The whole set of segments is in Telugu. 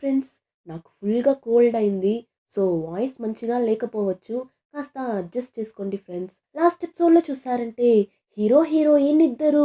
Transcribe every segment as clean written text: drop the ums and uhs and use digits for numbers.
ఫ్రెండ్స్, నాకు ఫుల్‌గా కోల్డ్ అయింది. సో, వాయిస్ మంచిగా లేకపోవచ్చు. కాస్త అడ్జస్ట్ చేసుకోండి ఫ్రెండ్స్. లాస్ట్ ఎపిసోడ్‌లో చూసారంటే హీరో, హీరోయిన్ ఇద్దరు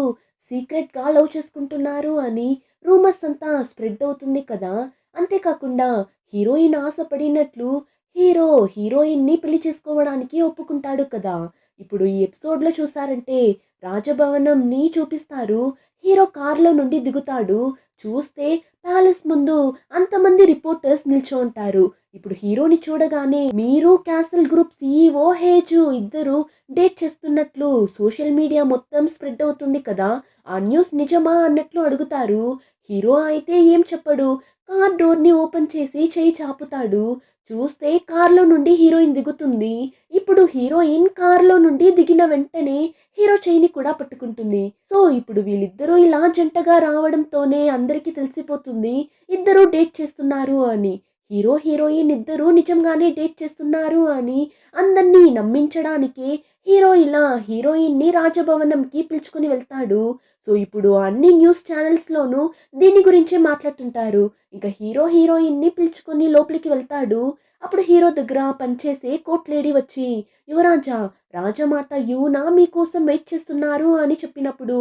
సీక్రెట్‌గా లవ్ చేసుకుంటున్నారు అని రూమర్స్ అంతా స్ప్రెడ్ అవుతుంది కదా! అంతేకాకుండా హీరోయిన్ ఆశపడినట్లు హీరో హీరోయిన్‌ని పెళ్లి చేసుకోవడానికి ఒప్పుకుంటాడు కదా! ఇప్పుడు ఈ ఎపిసోడ్‌లో చూసారంటే రాజభవనంని చూపిస్తారు. హీరో కార్‌లో నుండి దిగుతాడు. చూస్తే ప్యాలెస్ ముందు అంతమంది రిపోర్టర్స్ నిల్చోంటారు. ఇప్పుడు హీరోని చూడగానే మీరు క్యాసల్ గ్రూప్ సీఈఓ హేజు ఇద్దరు డేట్ చేస్తున్నట్లు సోషల్ మీడియా మొత్తం స్ప్రెడ్ అవుతుంది కదా! ఆ న్యూస్ నిజమా అన్నట్లు అడుగుతారు. హీరో అయితే ఏం చెప్పడు. కార్ డోర్‌ని ఓపెన్ చేసి చెయ్యి చాపుతాడు. చూస్తే కార్‌లో నుండి హీరోయిన్ దిగుతుంది. ఇప్పుడు హీరోయిన్ కార్‌లో నుండి దిగిన వెంటనే హీరో చెయ్యిని కూడా పట్టుకుంటుంది. సో, ఇప్పుడు వీళ్ళిద్దరూ ఇలా జంటగా రావడంతోనే అందరికీ తెలిసిపోతుంది ఇద్దరూ డేట్ చేస్తున్నారు అని. హీరో, హీరోయిన్ ఇద్దరూ నిజంగానే డేట్ చేస్తున్నారు అని అందరినీ నమ్మించడానికే హీరో ఇలా హీరోయిన్‌ని రాజభవనంకి పిలుచుకొని వెళ్తాడు. సో, ఇప్పుడు అన్ని న్యూస్ ఛానెల్స్‌లోనూ దీని గురించే మాట్లాడుతుంటారు. ఇంకా హీరో, హీరోయిన్‌ని పిలుచుకొని లోపలికి వెళ్తాడు. అప్పుడు హీరో దగ్గర పనిచేసే కోర్ట్ లేడీ వచ్చి, యువరాజా, రాజమాత యూనా మీకోసం వెయిట్ చేస్తున్నారు అని చెప్పినప్పుడు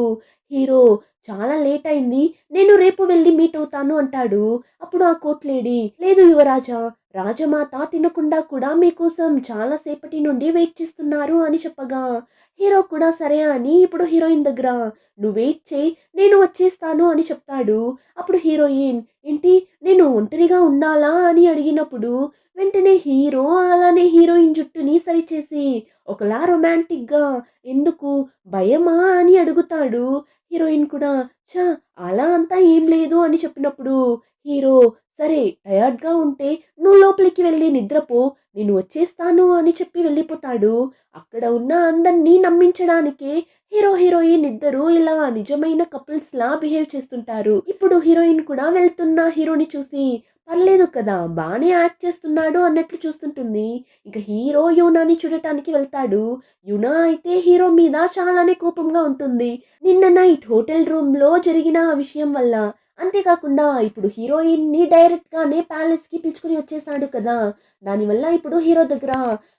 హీరో చాలా లేట్ అయింది, నేను రేపు వెళ్ళి మీట్ అవుతాను అంటాడు. అప్పుడు ఆ కోర్ట్ లేడీ, లేదు యువరాజా, రాజమాత తినకుండా కూడా మీకోసం చాలా సేపటి నుండి వెయిట్ చేస్తున్నారు అని చెప్పగా హీరో కూడా సరే అని ఇప్పుడు హీరోయిన్ దగ్గర నువ్వు వెయిట్ చేయి, నేను వచ్చేస్తాను అని చెప్తాడు. అప్పుడు హీరోయిన్, ఏంటి, నేను ఒంటరిగా ఉండాలా అని అడిగినప్పుడు వెంటనే హీరో అలానే హీరోయిన్ జుట్టుని సరిచేసి ఒకలా రొమాంటిక్‌గా, ఎందుకు, భయమా అని అడుగుతాడు. హీరోయిన్ కూడా ఛ! అలా అంతా ఏం లేదు అని చెప్పినప్పుడు హీరో, సరే టయర్డ్‌గా ఉంటే నువ్వు లోపలికి వెళ్ళి నిద్రపో, నేను వచ్చేస్తాను అని చెప్పి వెళ్ళిపోతాడు. అక్కడ ఉన్న అందరినీ నమ్మించడానికే హీరో, హీరోయిన్ ఇద్దరు ఇలా నిజమైన కపుల్స్‌లా బిహేవ్ చేస్తుంటారు. ఇప్పుడు హీరోయిన్ కూడా వెళ్తున్న హీరోని చూసి పర్లేదు కదా! బానే యాక్ట్ చేస్తున్నాడు అన్నట్లు చూస్తుంటుంది. ఇక హీరో యూనాని చూడటానికి వెళ్తాడు. యునా అయితే హీరో మీద చాలానే కోపంగా ఉంటుంది. నిన్న నైట్ హోటల్ రూమ్‌లో జరిగిన ఆ విషయం వల్ల. అంతేకాకుండా ఇప్పుడు హీరోయిన్‌ని డైరెక్ట్‌గానే ప్యాలెస్‌కి పిలుచుకొని వచ్చేసాడు కదా! దానివల్ల ఇప్పుడు హీరో దగ్గర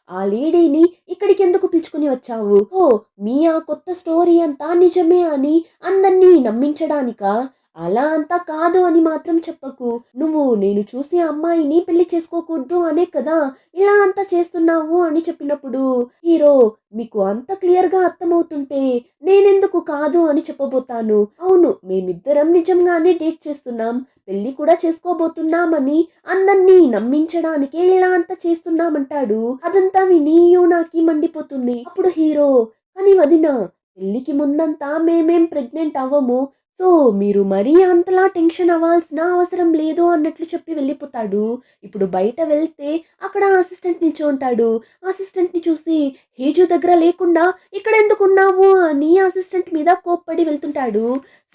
ఆ లేడీని ఇక్కడికెందుకు పిలుచుకొని వచ్చావు? ఓహ్! మీ ఆ కొత్త స్టోరీ అంతా నిజమే అని అందరినీ నమ్మించడానికా? అలా అంతా కాదు అని మాత్రం చెప్పకు. నువ్వు నేను చూసే అమ్మాయిని పెళ్లి చేసుకోకూడదు అనే కదా ఇలా అంతా చేస్తున్నావు అని చెప్పినప్పుడు హీరో, మీకు అంత క్లియర్‌గా అర్థమవుతుంటే నేనెందుకు కాదు అని చెప్పబోతాను. అవును, మేమిద్దరం నిజంగానే డేట్ చేస్తున్నాం. పెళ్లి కూడా చేసుకోబోతున్నామని అందరినీ నమ్మించడానికే ఇలా అంతా చేస్తున్నామంటాడు. అదంతా విని యూనాకి మండిపోతుంది. అప్పుడు హీరో, కానీ వదినా, పెళ్లికి ముందంతా మేమేం ప్రెగ్నెంట్ అవ్వము. సో, మీరు మరీ అంతలా టెన్షన్ అవ్వాల్సిన అవసరం లేదు అన్నట్లు చెప్పి వెళ్ళిపోతాడు. ఇప్పుడు బయట వెళ్తే అక్కడ అసిస్టెంట్ నిల్చుంటాడు. అసిస్టెంట్‌ని చూసి హేజు దగ్గర లేకుండా ఇక్కడెందుకున్నావు అని అసిస్టెంట్ మీద కోప్పడి వెళ్తుంటాడు.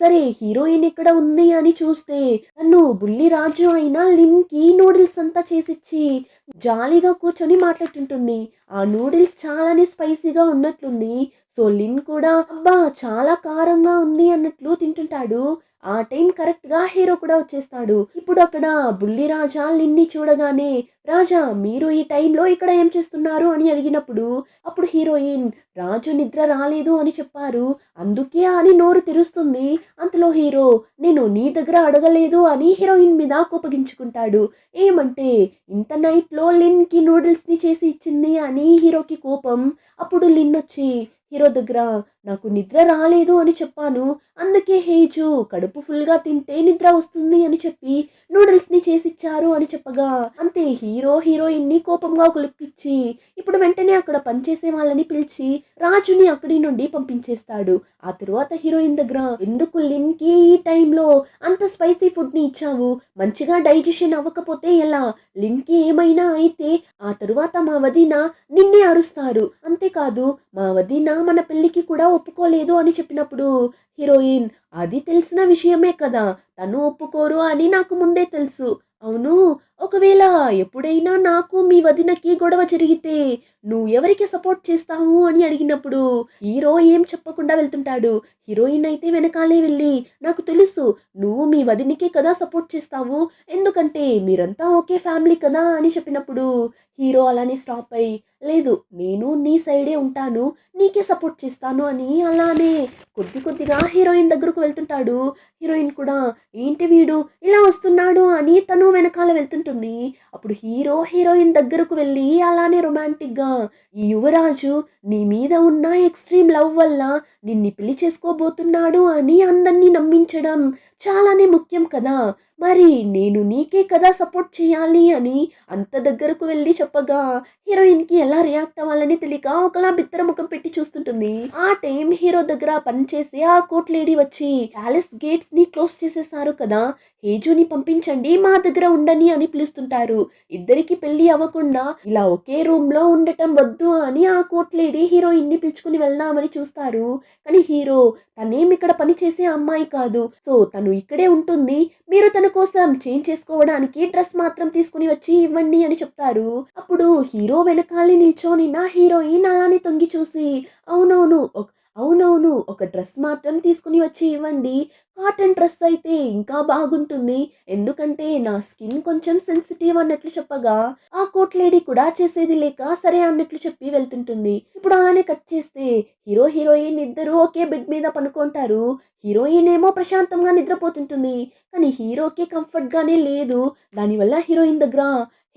సరే హీరోయిన్ ఎక్కడ ఉంది అని చూస్తే తను బుల్లి రాజు అయిన లిన్‌కి నూడిల్స్ అంతా చేసిచ్చి జాలీగా కూర్చొని మాట్లాడుతుంటుంది. ఆ నూడిల్స్ చాలానే స్పైసీగా ఉన్నట్లుంది. సో, లిన్ కూడా అబ్బా! చాలా కారంగా ఉంది అన్నట్లు తింటుంటాడు. ఆ టైం కరెక్ట్‌గా హీరో కూడా వచ్చేస్తాడు. ఇప్పుడు అక్కడ బుల్లి రాజా లిన్‌ని చూడగానే, రాజా, మీరు ఈ టైంలో ఇక్కడ ఏం చేస్తున్నారు అని అడిగినప్పుడు అప్పుడు హీరోయిన్, రాజు నిద్ర రాలేదు అని చెప్పారు, అందుకే అని నోరు తెరుస్తుంది. అంతలో హీరో, నేను నీ దగ్గర అడగలేదు అని హీరోయిన్ మీద కోపగించుకుంటాడు. ఏమంటే ఇంత నైట్‌లో లిన్‌కి నూడిల్స్‌ని చేసి ఇచ్చింది అని హీరోకి కోపం. అప్పుడు లిన్ వచ్చి హీరో దగ్గర, నాకు నిద్ర రాలేదు అని చెప్పాను, అందుకే హేజు కడుపు ఫుల్‌గా తింటే నిద్ర వస్తుంది అని చెప్పి నూడిల్స్‌ని చేసిచ్చారు అని చెప్పగా అంతే హీరో హీరోయిన్‌ని కోపంగా ఒక లుక్ ఇచ్చి ఇప్పుడు వెంటనే అక్కడ పనిచేసే వాళ్ళని పిలిచి రాజుని అక్కడి నుండి పంపించేస్తాడు. ఆ తరువాత హీరోయిన్ దగ్గర, ఎందుకు లిన్‌కి ఈ టైంలో అంత స్పైసీ ఫుడ్‌ని ఇచ్చావు? మంచిగా డైజెషన్ అవ్వకపోతే ఎలా? లిన్‌కి ఏమైనా అయితే ఆ తరువాత మా వదిన నిన్నే అరుస్తారు. అంతేకాదు మా వదిన మన పెళ్ళికి కూడా ఒప్పుకోలేదు అని చెప్పినప్పుడు హీరోయిన్, అది తెలిసిన విషయమే కదా, తను ఒప్పుకోరు అని నాకు ముందే తెలుసు. అవును, ఒకవేళ ఎప్పుడైనా నాకు మీ వదినకి గొడవ జరిగితే నువ్వు ఎవరికి సపోర్ట్ చేస్తావు అని అడిగినప్పుడు హీరో ఏం చెప్పకుండా వెళ్తుంటాడు. హీరోయిన్ అయితే వెనకాలే వెళ్ళి నాకు తెలుసు నువ్వు మీ వదినకే కదా సపోర్ట్ చేస్తావు, ఎందుకంటే మీరంతా ఒకే ఫ్యామిలీ కదా అని చెప్పినప్పుడు హీరో అలానే స్టాప్ అయ్యి లేదు నేను నీ సైడే ఉంటాను, నీకే సపోర్ట్ చేస్తాను అని అలానే కొద్ది కొద్దిగా హీరోయిన్ దగ్గరకు వెళ్తుంటాడు. హీరోయిన్ కూడా ఏంటి వీడు ఇలా వస్తున్నాడు అని తను వెనకాల వెళ్తుంటుంది. అప్పుడు హీరో హీరోయిన్ దగ్గరకు వెళ్ళి అలానే రొమాంటిక్గా ఈ యువరాజు నీ మీద ఉన్న ఎక్స్ట్రీమ్ లవ్ వల్ల నిన్ని పెళ్లి చేసుకోబోతున్నాడు అని అందరినీ నమ్మించడం చాలానే ముఖ్యం కదా, మరి నేను నీకే కదా సపోర్ట్ చేయాలి అని అంత దగ్గరకు వెళ్ళి చెప్పగా హీరోయిన్కి ఎలా రియాక్ట్ అవ్వాలని తెలియక ఒకలా బిత్తర ముఖం పెట్టి చూస్తుంటుంది. ఆ టైం హీరో దగ్గర పనిచేసే ఆ కోర్ట్ లేడీ వచ్చి ప్యాలెస్ గేట్స్ ని క్లోజ్ చేసేసారు కదా, హేజుని పంపించండి మా దగ్గర ఉండని అని పిలుస్తుంటారు. ఇద్దరికి పెళ్లి అవ్వకుండా ఇలా ఒకే రూమ్ లో ఉండటం వద్దు అని ఆ కోర్ట్ లేడీ హీరోయిన్ ని పిలుచుకుని వెళ్దామని చూస్తారు. కానీ హీరో తనేం ఇక్కడ పని చేసే అమ్మాయి కాదు, సో తను ఇక్కడే ఉంటుంది, మీరు తన కోసం చేంజ్ చేసుకోవడానికి డ్రెస్ మాత్రం తీసుకుని వచ్చి ఇవ్వండి అని చెప్తారు. అప్పుడు హీరో వెనకాలే నిల్చొని నా హీరోయిన్ అలానే తొంగి చూసి అవునవును అవునవును ఒక డ్రెస్ మాత్రం తీసుకుని వచ్చి ఇవ్వండి, కాటన్ డ్రెస్ అయితే ఇంకా బాగుంటుంది, ఎందుకంటే నా స్కిన్ కొంచెం సెన్సిటివ్ అన్నట్లు చెప్పగా ఆ కోట్ లేడీ కూడా చేసేది లేక సరే అన్నట్లు చెప్పి వెళ్తుంటుంది. ఇప్పుడు అలానే కట్ చేస్తే హీరో హీరోయిన్ ఇద్దరు ఒకే బెడ్ మీద పనుకుంటారు. హీరోయిన్ ఏమో ప్రశాంతంగా నిద్రపోతుంటుంది, కానీ హీరోకి కంఫర్ట్ గానే లేదు. దానివల్ల హీరోయిన్ దగ్గర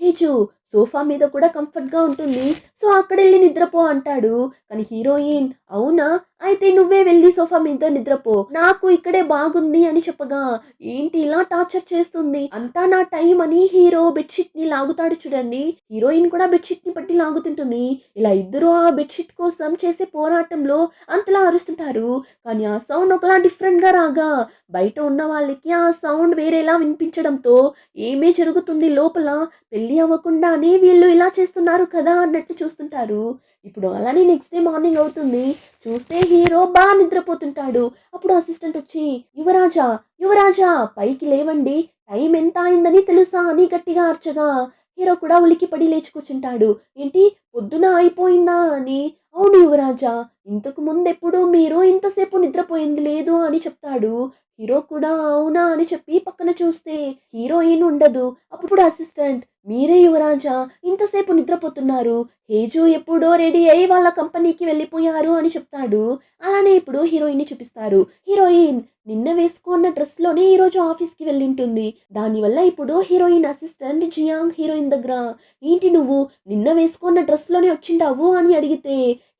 హేజు సోఫా మీద కూడా కంఫర్ట్ గా ఉంటుంది, సో అక్కడ వెళ్ళి నిద్రపో అంటాడు. కానీ హీరోయిన్ అవునా అయితే నువ్వే వెళ్ళి సోఫా మీద నిద్రపో, నాకు ఇక్కడే బాగుంది అని చెప్పగా ఏంటి ఇలా టార్చర్ చేస్తుంది అంతా నా టైం అని హీరో బెడ్షీట్ ని లాగుతాడు చూడండి. హీరోయిన్ కూడా బెడ్షీట్ ని పట్టి లాగుతుంటుంది. ఇలా ఇద్దరు ఆ బెడ్షీట్ కోసం చేసే పోరాటంలో అంతలా అరుస్తుంటారు. కానీ ఆ సౌండ్ ఒకలా డిఫరెంట్ గా రాగా బయట ఉన్న వాళ్ళకి ఆ సౌండ్ వేరేలా వినిపించడంతో ఏమే జరుగుతుంది లోపల పెళ్లి అవ్వకుండానే వీళ్ళు ఇలా చేస్తున్నారు కదా అన్నట్టు చూస్తుంటారు. ఇప్పుడు అలానే నెక్స్ట్ డే మార్నింగ్ అవుతుంది. చూస్తే హీరో బాగా నిద్రపోతుంటాడు. అప్పుడు అసిస్టెంట్ వచ్చి యువరాజా యువరాజా పైకి లేవండి, టైం ఎంత అయిందని తెలుసా అని గట్టిగా అర్చగా హీరో కూడా ఉలికి పడి లేచి కూర్చుంటాడు. ఏంటి పొద్దున అయిపోయిందా అని. అవును యువరాజా, ఇంతకు ముందెప్పుడు మీరు ఇంతసేపు నిద్రపోయింది లేదు అని చెప్తాడు. హీరో కూడా అవునా అని చెప్పి పక్కన చూస్తే హీరోయిన్ ఉండదు. అప్పుడు అసిస్టెంట్ మీరే యువరాజా ఇంతసేపు నిద్రపోతున్నారు, హేజు ఎప్పుడో రెడీ అయి వాళ్ళ కంపెనీకి వెళ్ళిపోయారు అని చెప్తాడు. అలానే ఇప్పుడు హీరోయిన్ ని చూపిస్తారు. హీరోయిన్ నిన్న వేసుకున్న డ్రెస్ లోనే ఈ రోజు ఆఫీస్ కి వెళ్ళింటుంది. దానివల్ల ఇప్పుడు హీరోయిన్ అసిస్టెంట్ జియాంగ్ హీరోయిన్ దగ్గర ఏంటి నువ్వు నిన్న వేసుకున్న డ్రెస్ లోనే వచ్చిండావు అని అడిగితే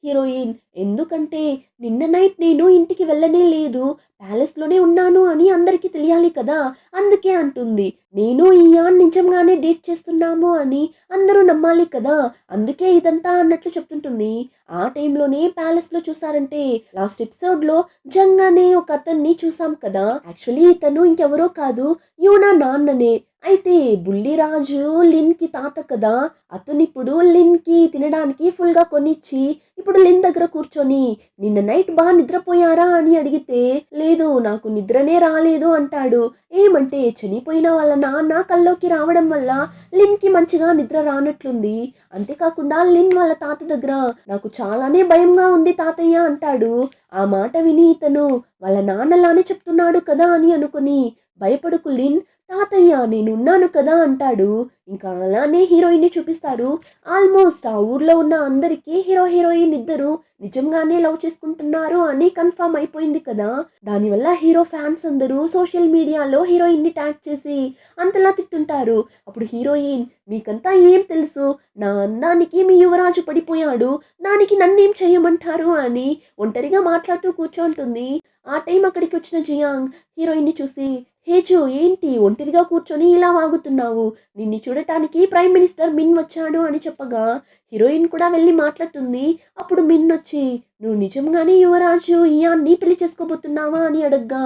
హీరోయిన్ ఎందుకంటే నిన్న నైట్ నేను ఇంటికి వెళ్ళనే లేదు, ప్యాలెస్ లోనే ఉన్నాను అని అందరికీ తెలియాలి కదా, అందుకే అంటుంది. నేను ఇయాన్ నిజంగానే డేట్ చేస్తున్నాము అని అందరూ నమ్మాలి కదా, అందుకే ఇదంతా అన్నట్లు చెప్తుంటుంది. ఆ టైంలోనే ప్యాలెస్ లో చూసారంటే లాస్ట్ ఎపిసోడ్ లో జంగానే ఒక అతన్ని చూసాం కదా, యాక్చువల్లీ ఇతను ఇంకెవరో కాదు యూనా నాన్ననే. అయితే బుల్లిరాజు లిన్ కి తాత కదా, అతను ఇప్పుడు లిన్ కి తినడానికి ఫుల్ గా కొనిచ్చి ఇప్పుడు లిన్ దగ్గర కూర్చొని నిన్న నైట్ బాగా నిద్రపోయారా అని అడిగితే లేదు నాకు నిద్రనే రాలేదు అంటాడు. ఏమంటే చనిపోయిన వాళ్ళ నాన్న కల్లోకి రావడం వల్ల లిన్ కి మంచిగా నిద్ర రానట్లుంది. అంతేకాకుండా లిన్ వాళ్ళ తాత దగ్గర నాకు చాలానే భయంగా ఉంది తాతయ్య అంటాడు. ఆ మాట విని ఇతను వాళ్ళ నాన్నలానే చెప్తున్నాడు కదా అని అనుకుని భయపడుకు లిన్, తాతయ్య నేనున్నాను కదా అంటాడు. ఇంకా అలానే హీరోయిన్ ని చూపిస్తారు. ఆల్మోస్ట్ ఆ ఊర్లో ఉన్న అందరికీ హీరో హీరోయిన్ ఇద్దరు నిజంగానే లవ్ చేసుకుంటున్నారు అని కన్ఫర్మ్ అయిపోయింది కదా. దానివల్ల హీరో ఫ్యాన్స్ అందరూ సోషల్ మీడియాలో హీరోయిన్ ని ట్యాగ్ చేసి అంతలా తిట్టుంటారు. అప్పుడు హీరోయిన్ మీకంతా ఏం తెలుసు, నా అందానికి మీ యువరాజు పడిపోయాడు, దానికి నన్నేం చేయమంటారు అని ఒంటరిగా మాట్లాడుతూ కూర్చోంటుంది. ఆ టైం అక్కడికి వచ్చిన జియాంగ్ హీరోయిన్ ని చూసి హేజు ఏంటి ఒంటరిగా కూర్చొని ఇలా వాగుతున్నావు, నిన్ను చూడటానికి ప్రైమ్ మినిస్టర్ మిన్ వచ్చాడు అని చెప్పగా హీరోయిన్ కూడా వెళ్ళి మాట్లాడుతుంది. అప్పుడు మిన్ వచ్చి నువ్వు నిజంగానే యువరాజు ఇయాన్ని పెళ్లి చేసుకోబోతున్నావా అని అడగ్గా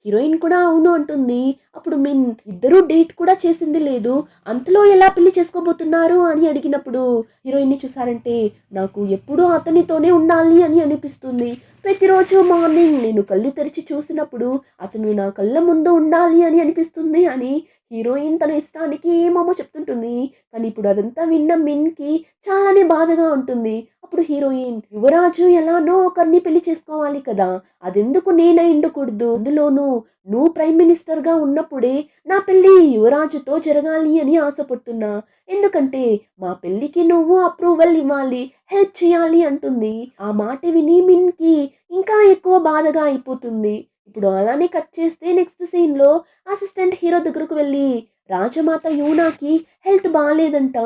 హీరోయిన్ కూడా అవును అంటుంది. అప్పుడు మిన్ ఇద్దరు డేట్ కూడా చేసింది లేదు, అంతలో ఎలా పెళ్లి చేసుకోబోతున్నారు అని అడిగినప్పుడు హీరోయిన్ ని చూసారంటే నాకు ఎప్పుడూ అతనితోనే ఉండాలి అని అనిపిస్తుంది, ప్రతిరోజు మార్నింగ్ నేను కళ్ళు తెరిచి చూసినప్పుడు అతను నా కళ్ళ ముందు ఉండాలి అని అనిపిస్తుంది అని హీరోయిన్ తన ఇష్టానికి ఏమేమో చెప్తుంటుంది. కానీ ఇప్పుడు అదంతా విన్న మిన్‌కి చాలానే బాధగా ఉంటుంది. అప్పుడు హీరోయిన్, యువరాజు ఎలానో ఒకరిని పెళ్లి చేసుకోవాలి కదా! అదెందుకు నేనై ఉండకూడదు? అందులోనూ నువ్వు ప్రైమ్ మినిస్టర్‌గా ఉన్నప్పుడే నా పెళ్లి యువరాజుతో జరగాలి అని ఆశపడుతున్నా. ఎందుకంటే మా పెళ్ళికి నువ్వు అప్రూవల్ ఇవ్వాలి, హెల్ప్ చేయాలి అంటుంది. ఆ మాట విని మిన్‌కి ఇంకా ఎక్కువ బాధగా అయిపోతుంది. ఇప్పుడు అలానే కట్ చేస్తే నెక్స్ట్ సీన్‌లో అసిస్టెంట్ హీరో దగ్గరకు వెళ్ళి, రాజమాత యూనాకి హెల్త్ బాలేదంట.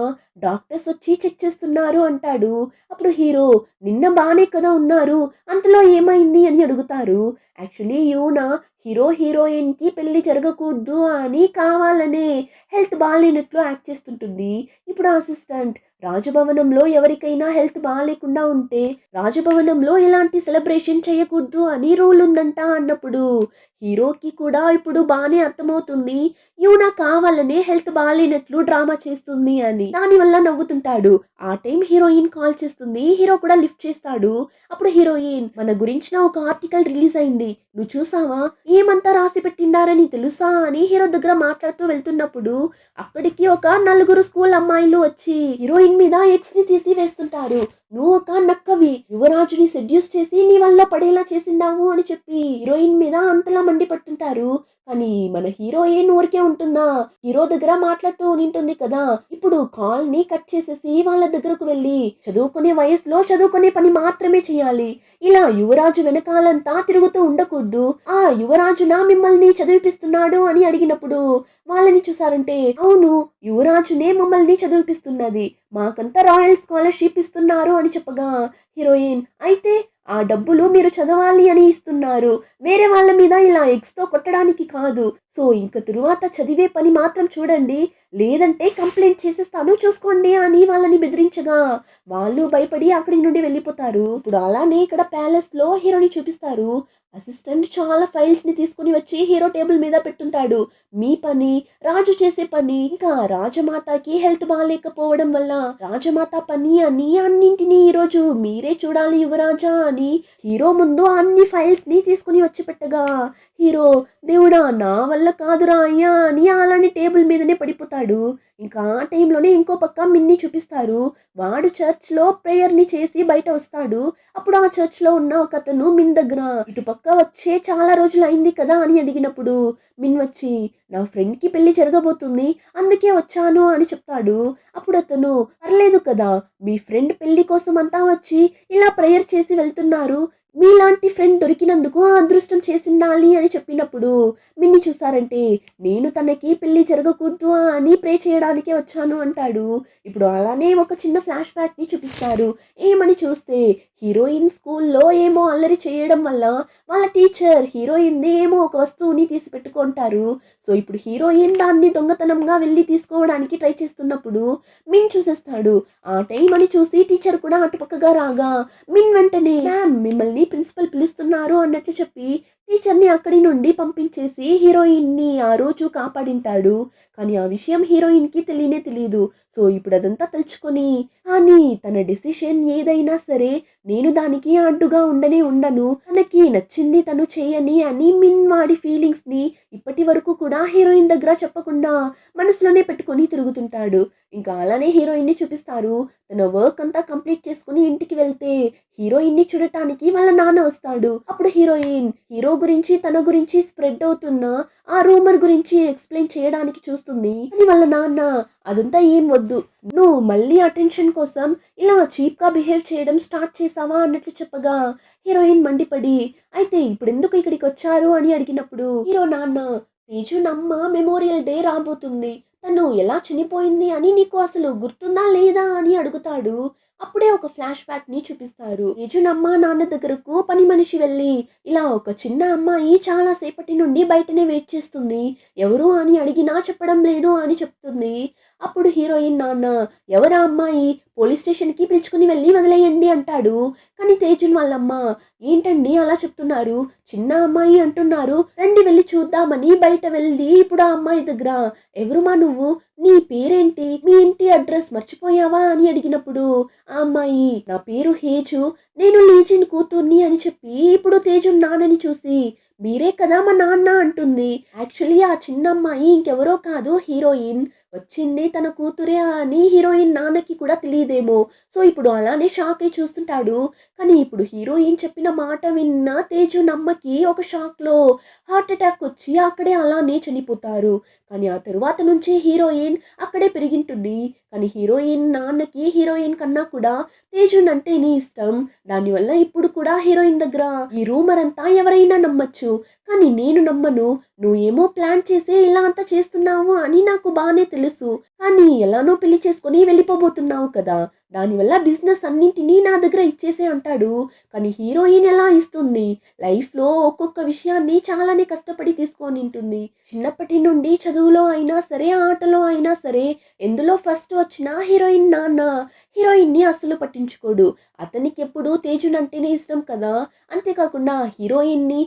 డాక్టర్స్ వచ్చి చెక్ చేస్తున్నారు అంటాడు. అప్పుడు హీరో, నిన్న బానే కదా ఉన్నారు, అంతలో ఏమైంది అని అడుగుతారు. యాక్చువల్లీ యూనా హీరోయిన్‌కి పెళ్లి జరగకూడదు అని కావాలనే హెల్త్ బాలేనట్లు యాక్ట్ చేస్తుంటుంది. ఇప్పుడు అసిస్టెంట్, రాజభవనంలో ఎవరికైనా హెల్త్ బాలేకుండా ఉంటే రాజభవనంలో ఎలాంటి సెలబ్రేషన్ చేయకూడదు అని రూల్ ఉందంట అన్నప్పుడు హీరోకి కూడా ఇప్పుడు బానే అర్థమవుతుంది. యూనా కావాలనే హెల్త్ బాలేనట్లు డ్రామా చేస్తుంది అని. దానివల్ల నవ్వుతుంటాడు. ఆ టైం హీరోయిన్ కాల్ చేస్తుంది. హీరో కూడా లిఫ్ట్ చేస్తాడు. అప్పుడు హీరోయిన్, మన గురించిన ఒక ఆర్టికల్ రిలీజ్ అయింది, నువ్వు చూసావా? ఏమంతా రాసి పెట్టిండారని తెలుసా అని హీరో దగ్గర మాట్లాడుతూ వెళ్తున్నప్పుడు అక్కడికి ఒక నలుగురు స్కూల్ అమ్మాయిలు వచ్చి హీరోయిన్ మీద ఎక్స్ ని తీసి వేస్తుంటారు. నువ్వు ఒక నక్కవి, యువరాజుని సెడ్యూస్ చేసి నీ వల్ల పడేలా చేసిండావు అని చెప్పి హీరోయిన్ మీద అంతలా మండిపడుతుంటారు. కానీ మన హీరోయిన్ ఊరికే ఉంటుందా? హీరో దగ్గర మాట్లాడుతూ ఉంటుంది కదా. ఇప్పుడు కాల్ ని కట్ చేసేసి వాళ్ళ దగ్గరకు వెళ్ళి, చదువుకునే వయసులో చదువుకునే పని మాత్రమే చేయాలి, ఇలా యువరాజు వెనకాలంతా తిరుగుతూ ఉండకూడదు. ఆ యువరాజున మిమ్మల్ని చదివిపిస్తున్నాడు అని అడిగినప్పుడు వాళ్ళని చూసారంటే, అవును, యువరాజునే మమ్మల్ని చదివిపిస్తున్నది, మాకంతా రాయల్ స్కాలర్షిప్ ఇస్తున్నారు అని చెప్పగా హీరోయిన్, అయితే ఆ డబ్బులు మీరు చదవాలి అని ఇస్తున్నారు, వేరే వాళ్ళ మీద ఇలా ఎగ్స్‌తో కొట్టడానికి కాదు. సో ఇంక తరువాత చదివే పని మాత్రం చూడండి, లేదంటే కంప్లైంట్ చేసేస్తాను చూసుకోండి అని వాళ్ళని బెదిరించగా వాళ్ళు భయపడి అక్కడి నుండి వెళ్ళిపోతారు. ఇప్పుడు అలానే ఇక్కడ ప్యాలెస్‌లో హీరోని చూపిస్తారు. అసిస్టెంట్ చాలా ఫైల్స్‌ని తీసుకొని వచ్చి హీరో టేబుల్ మీద పెట్టుంటాడు. మీ పని, రాజు చేసే పని, ఇంకా రాజమాతకి హెల్త్ బాలేకపోవడం వల్ల రాజమాత పని అని అన్నింటినీ ఈరోజు మీరే చూడాలి యువరాజా అని హీరో ముందు అన్ని ఫైల్స్ ని తీసుకుని వచ్చి పెట్టగా హీరో, దేవుడా నా వల్ల కాదురా అయ్యా అని అలానే టేబుల్ మీదనే పడిపోతాడు. ఇంకా ఆ టైంలోనే ఇంకో పక్క మిన్ని చూపిస్తారు. వాడు చర్చ్ లో ప్రేయర్ ని చేసి బయట వస్తాడు. అప్పుడు ఆ చర్చ్ లో ఉన్న ఒక అతను మిన్ దగ్గర, ఇటు పక్క వచ్చే చాలా రోజులు అయింది కదా అని అడిగినప్పుడు మిన్ వచ్చి, నా ఫ్రెండ్ కి పెళ్లి జరగబోతుంది, అందుకే వచ్చాను అని చెప్తాడు. అప్పుడు అతను, పర్లేదు కదా, మీ ఫ్రెండ్ పెళ్లి కోసం అంతా వచ్చి ఇలా ప్రేయర్ చేసి వెళ్తున్నారు, మీలాంటి ఫ్రెండ్ దొరికినందుకు ఆ అదృష్టం చేసిండాలి అని చెప్పినప్పుడు మిన్ని చూసారంటే, నేను తనకి పెళ్లి జరగకూడదు అని ప్రే చేయడానికే వచ్చాను అంటాడు. ఇప్పుడు అలానే ఒక చిన్న ఫ్లాష్ బ్యాక్ ని చూపిస్తారు. ఏమని చూస్తే హీరోయిన్ స్కూల్లో ఏమో అల్లరి చేయడం వల్ల వాళ్ళ టీచర్ హీరోయిన్ ఏమో ఒక వస్తువుని తీసి పెట్టుకుంటారు. సో ఇప్పుడు హీరోయిన్ దాన్ని దొంగతనంగా వెళ్ళి తీసుకోవడానికి ట్రై చేస్తున్నప్పుడు మిన్ చూసేస్తాడు. ఆ టైం అని చూసి టీచర్ కూడా అటుపక్కగా రాగా మిన్ వెంటనే, మ్యామ్ మిమ్మల్ని ప్రిన్సిపల్ పిలుస్తున్నారు అన్నట్లు చెప్పి టీచర్ని అక్కడి నుండి పంపించేసి హీరోయిన్ని ఆ రోజు కాపాడింటాడు. కానీ ఆ విషయం హీరోయిన్కి తెలియనే తెలియదు. సో ఇప్పుడు అదంతా తలుచుకొని, కానీ తన డెసిషన్ ఏదైనా సరే నేను దానికి అడ్డుగా ఉండను, తనకి నచ్చింది తను చేయని అని మిన్ వాడి ఫీలింగ్స్ ని ఇప్పటి వరకు కూడా హీరోయిన్ దగ్గర చెప్పకుండా మనసులోనే పెట్టుకొని తిరుగుతుంటాడు. ఇంకా అలానే హీరోయిన్ ని చూపిస్తారు. తన వర్క్ అంతా కంప్లీట్ చేసుకుని ఇంటికి వెళ్తే హీరోయిన్ ని చూడటానికి వాళ్ళ నాన్న వస్తాడు. అప్పుడు హీరోయిన్ హీరో గురించి తన గురించి స్ప్రెడ్ అవుతున్న ఆ రూమర్ గురించి ఎక్స్ప్లెయిన్ చేయడానికి చూస్తుంది. అని వాళ్ళ నాన్న, అదంతా ఏం వద్దు, నువ్వు మళ్ళీ అటెన్షన్ కోసం ఇలా చీప్ గా బిహేవ్ చేయడం స్టార్ట్ చేసావా అన్నట్లు చెప్పగా హీరోయిన్ మండిపడి, అయితే ఇప్పుడు ఎందుకు ఇక్కడికి వచ్చారు అని అడిగినప్పుడు హీరో నాన్న, తేజు నమ్మ మెమోరియల్ డే రాబోతుంది, తను ఎలా చనిపోయింది అని నీకు అసలు గుర్తుందా లేదా అని అడుగుతాడు. అప్పుడే ఒక ఫ్లాష్ బ్యాక్ ని చూపిస్తారు. తేజునమ్మ నాన్న దగ్గరకు పని మనిషి వెళ్ళి, ఇలా ఒక చిన్న అమ్మాయి చాలా సేపటి నుండి బయటనే వెయిట్ చేస్తుంది, ఎవరు అని అడిగినా చెప్పడం లేదు అని చెప్తుంది. అప్పుడు హీరోయిన్ నాన్న, ఎవరా అమ్మాయి, పోలీస్ స్టేషన్కి పిలుచుకుని వెళ్ళి వదిలేయండి అంటాడు. కానీ తేజున్ వాళ్ళమ్మ, ఏంటండి అలా చెప్తున్నారు, చిన్న అమ్మాయి అంటున్నారు, రండి వెళ్ళి చూద్దామని బయట వెళ్ళి ఇప్పుడు ఆ అమ్మాయి దగ్గర, ఎవరుమా నువ్వు, నీ పేరేంటి, మీ ఇంటి అడ్రస్ మర్చిపోయావా అని అడిగినప్పుడు ఆ అమ్మాయి, నా పేరు హేజు, నేను లీజిన్ కూతుర్ని అని చెప్పి ఇప్పుడు తేజు నాన్నని చూసి, మీరే కదా మా నాన్న అంటుంది. యాక్చువల్లీ ఆ చిన్న అమ్మాయి ఇంకెవరో కాదు హీరోయిన్. వచ్చింది తన కూతురే అని హీరోయిన్ నాన్నకి కూడా తెలీదేమో. సో, ఇప్పుడు అలానే షాక్ అయ్యి చూస్తుంటాడు. కానీ ఇప్పుడు హీరోయిన్ చెప్పిన మాట విన్న తేజు నమ్మకి ఒక షాక్‌లో హార్ట్ అటాక్ వచ్చి అక్కడే అలానే చనిపోతారు. కానీ ఆ తరువాత నుంచి హీరోయిన్ అక్కడే పెరిగింటుంది. కానీ హీరోయిన్ నాన్నకి హీరోయిన్ కన్నా కూడా తేజున్ అంటేనే ఇష్టం. దానివల్ల ఇప్పుడు కూడా హీరోయిన్ దగ్గర ఈ రూమర్ అంతా ఎవరైనా నమ్మొచ్చు. కానీ నేను నమ్మను. నువ్వేమో ప్లాన్ చేసి ఇలా అంతా చేస్తున్నావు అని నాకు బానే తెలుసు. కానీ ఎలానో పెళ్లి చేసుకొని వెళ్ళిపోబోతున్నావు కదా! దానివల్ల బిజినెస్ అన్నింటినీ నా దగ్గర ఇచ్చేసేయ్ అంటాడు. కానీ హీరోయిన్ ఎలా ఇస్తుంది? లైఫ్‌లో ఒక్కొక్క విషయాన్ని చాలానే కష్టపడి తీసుకొనింటుంది. చిన్నప్పటి నుండి చదువులో అయినా సరే, ఆటలో అయినా సరే ఎందులో ఫస్ట్ వచ్చినా హీరోయిన్ నాన్న హీరోయిన్‌ని అస్సలు పట్టించుకోడు. అతనికెప్పుడు తేజున్ అంటేనే ఇష్టం కదా! అంతేకాకుండా హీరోయిన్‌ని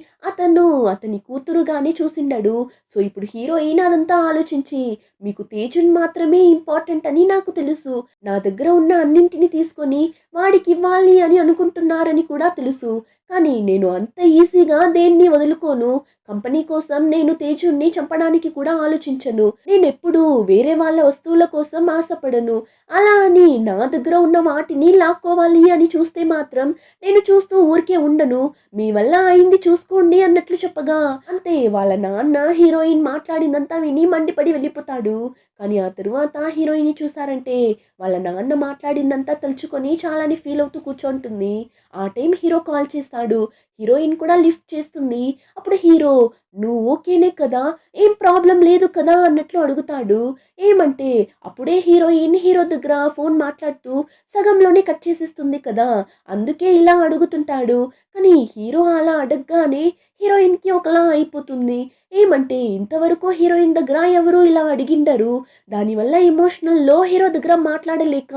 అతని కూతురుగానే చూసిండడు. సో, ఇప్పుడు హీరోయిన్ అదంతా ఆలోచించి మీకు తేజున్ మాత్రమే ఇంపార్టెంట్ అని నాకు తెలుసు. నా దగ్గర ఉన్న అన్నింటిని తీసుకొని వాడికివ్వాలి అని అనుకుంటున్నారని కూడా తెలుసు. కానీ నేను అంత ఈజీగా దేన్ని వదులుకోను. కంపెనీ కోసం నేను తేజున్ని చంపడానికి కూడా ఆలోచించను. నేనెప్పుడూ వేరే వాళ్ళ వస్తువుల కోసం ఆశపడను. అలా అని నా దగ్గర ఉన్న వాటిని లాక్కోవాలి అని చూస్తే మాత్రం నేను చూస్తూ ఊరికే ఉండను. మీ వల్ల అయింది చూసుకోండి అన్నట్లు చెప్పగా అంతే వాళ్ళ నాన్న హీరోయిన్ మాట్లాడిందంతా విని మండిపడి వెళ్ళిపోతాడు. కానీ ఆ తరువాత హీరోయిన్‌ని చూసారంటే వాళ్ళ నాన్న మాట్లాడిందంతా తలుచుకొని చాలానే ఫీల్ అవుతూ కూర్చుంటుంది. ఆ టైం హీరో కాల్ చేస్తాడు. హీరోయిన్ కూడా లిఫ్ట్ చేస్తుంది. అప్పుడు హీరో "నువ్వు ఓకేనే కదా? ఏం ప్రాబ్లమ్ లేదు కదా?" అన్నట్లు అడుగుతాడు. ఏమంటే అప్పుడే హీరోయిన్ హీరో దగ్గర ఫోన్ మాట్లాడుతూ సగంలోనే కట్ చేసేస్తుంది కదా! అందుకే ఇలా అడుగుతుంటాడు. కానీ హీరో అలా అడగగానే హీరోయిన్‌కి ఒకలా అయిపోతుంది. ఏమంటే ఇంతవరకు హీరోయిన్ దగ్గర ఎవరు ఇలా అడిగిండరు. దానివల్ల ఎమోషనల్‌లో హీరో దగ్గర మాట్లాడలేక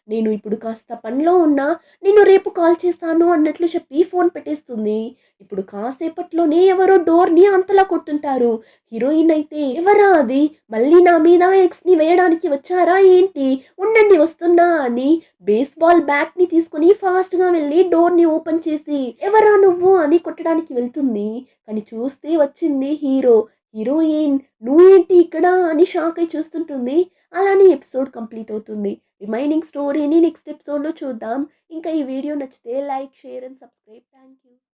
నేను ఇప్పుడు కాస్త పనిలో ఉన్నా, నేను రేపు కాల్ చేస్తాను అన్నట్లు చెప్పి ఫోన్ పెట్టేస్తుంది. ఇప్పుడు కాసేపట్లోనే ఎవరో డోర్‌ని అంతలా కొడుతుంటారు. హీరోయిన్ అయితే ఎవరా అది? మళ్ళీ నా మీద ఎక్స్‌ని వేయడానికి వచ్చారా ఏంటి? ఉండండి వస్తున్నా అని బేస్‌బాల్ బ్యాట్‌ని తీసుకొని ఫాస్ట్‌గా వెళ్ళి డోర్‌ని ఓపెన్ చేసి ఎవరా నువ్వు అని కొట్టడానికి వెళ్తుంది. కానీ చూస్తే వచ్చింది హీరో. హీరోయిన్ నువ్వేంటి ఇక్కడ అని షాక్ అయి చూస్తుంటుంది. అలానే ఎపిసోడ్ కంప్లీట్ అవుతుంది. రిమైనింగ్ స్టోరీని నెక్స్ట్ ఎపిసోడ్‌లో చూద్దాం. ఇంకా ఈ వీడియో నచ్చితే like, share and subscribe. Thank you.